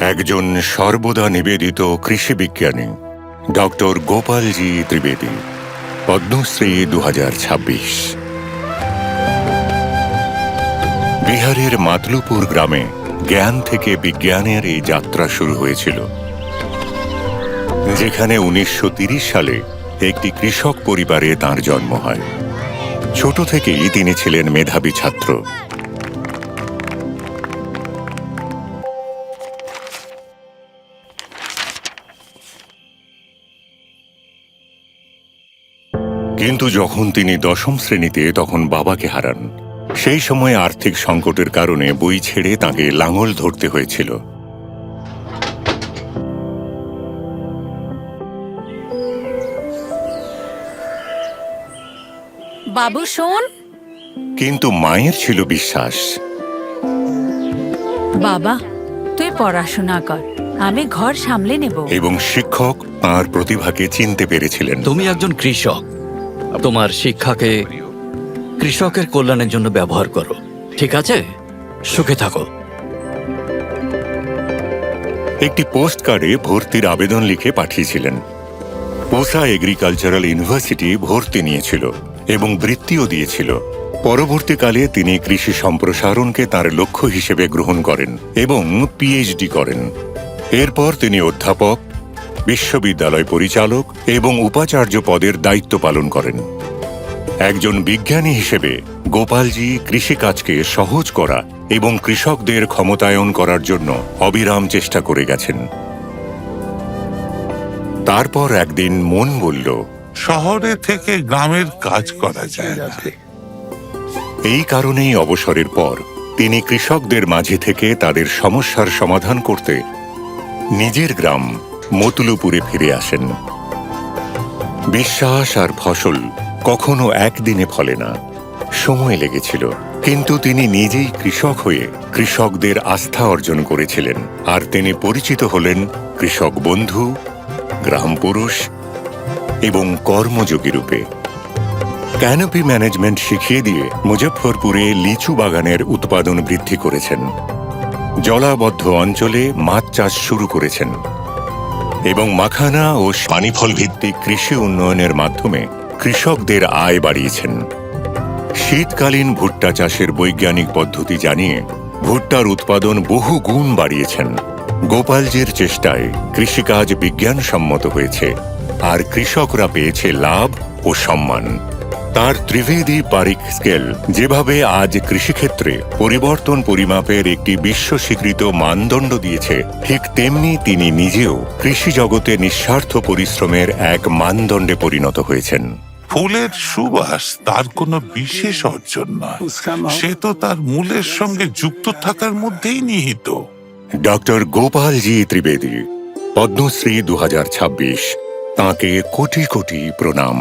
একজন সর্বদা নিবেদিত কৃষি বিজ্ঞানী ডক্টর গোপালজি ত্রিবেদী, পদ্মশ্রী 2026। বিহারের মাতলুপুর গ্রামে জ্ঞান থেকে বিজ্ঞানের এই যাত্রা শুরু হয়েছিল, যেখানে 1930 সালে একটি কৃষক পরিবারে তাঁর জন্ম হয়। ছোট থেকেই তিনি ছিলেন মেধাবী ছাত্র। কিন্তু যখন তিনি দশম শ্রেণীতে, তখন বাবাকে হারান। সেই সময় আর্থিক সংকটের কারণে বই ছেড়ে তাঁকে লাঙল ধরতে হয়েছিল। বাবু শোন। কিন্তু মায়ের ছিল বিশ্বাস। বাবা, তুই পড়াশোনা কর, আমি ঘর সামলে নেব। এবং শিক্ষক তাঁর প্রতিভাকে চিনতে পেরেছিলেন। তুমি একজন কৃষক, তোমার শিক্ষাকে কৃষকের কল্যাণের জন্য ব্যবহার করো, ঠিক আছে? সুখে থাকো। একটি পোস্ট কার্ডে ভর্তির আবেদন লিখে পাঠিয়েছিলেন। পোসা এগ্রিকালচারাল ইউনিভার্সিটি ভর্তি নিয়েছিল এবং বৃত্তিও দিয়েছিল। পরবর্তীকালে তিনি কৃষি সম্প্রসারণকে তাঁর লক্ষ্য হিসেবে গ্রহণ করেন এবং পিএইচডি করেন। এরপর তিনি অধ্যাপক, বিশ্ববিদ্যালয় পরিচালক এবং উপাচার্য পদের দায়িত্ব পালন করেন। একজন বিজ্ঞানী হিসেবে গোপালজি কৃষিকাজকে সহজ করা এবং কৃষকদের ক্ষমতায়ন করার জন্য অবিরাম চেষ্টা করে গেছেন। তারপর একদিন মন বলল, শহরে থেকে গ্রামের কাজ করা যায় না। এই কারণেই অবসরের পর তিনি কৃষকদের মাঝে থেকে তাদের সমস্যার সমাধান করতে নিজের গ্রাম মতুলুপুরে ফিরে আসেন। বিশ্বাস আর ফসল কখনো একদিনে ফলে না, সময় লেগেছিল। কিন্তু তিনি নিজেই কৃষক হয়ে কৃষকদের আস্থা অর্জন করেছিলেন, আর তিনি পরিচিত হলেন কৃষক বন্ধু, গ্রাম পুরুষ এবং কর্মযোগী রূপে। ক্যানোপি ম্যানেজমেন্ট শিখিয়ে দিয়ে মুজফ্ফরপুরে লিচু বাগানের উৎপাদন বৃদ্ধি করেছেন। জলাবদ্ধ অঞ্চলে মাছ চাষ শুরু করেছেন এবং মাখানা ও পানিফল ভিত্তিক কৃষি উন্নয়নের মাধ্যমে কৃষকদের আয় বাড়িয়েছেন। শীতকালীন ভুট্টা চাষের বৈজ্ঞানিক পদ্ধতি জানিয়ে ভুট্টার উৎপাদন বহু গুণ বাড়িয়েছেন। গোপালজির চেষ্টায় কৃষিকাজ বিজ্ঞানসম্মত হয়েছে, আর কৃষকরা পেয়েছে লাভ ও সম্মান। তার ত্রিবেদী পারিক স্কেল যেভাবে আজ কৃষিক্ষেত্রে পরিবর্তন পরিমাপের একটি বিশ্ব স্বীকৃত মানদণ্ড দিয়েছে, ঠিক তেমনি তিনি নিজেও কৃষি জগতে নিঃস্বার্থ পরিশ্রমের এক মানদণ্ডে পরিণত হয়েছেন। ফুলের সুবাস তার কোনো বিশেষ অর্জন নয়, সে তো তার মূলের সঙ্গে যুক্ত থাকার মধ্যেই নিহিত। ডক্টর গোপালজি ত্রিবেদী, পদ্মশ্রী 2026। তাঁকে কোটি কোটি প্রণাম।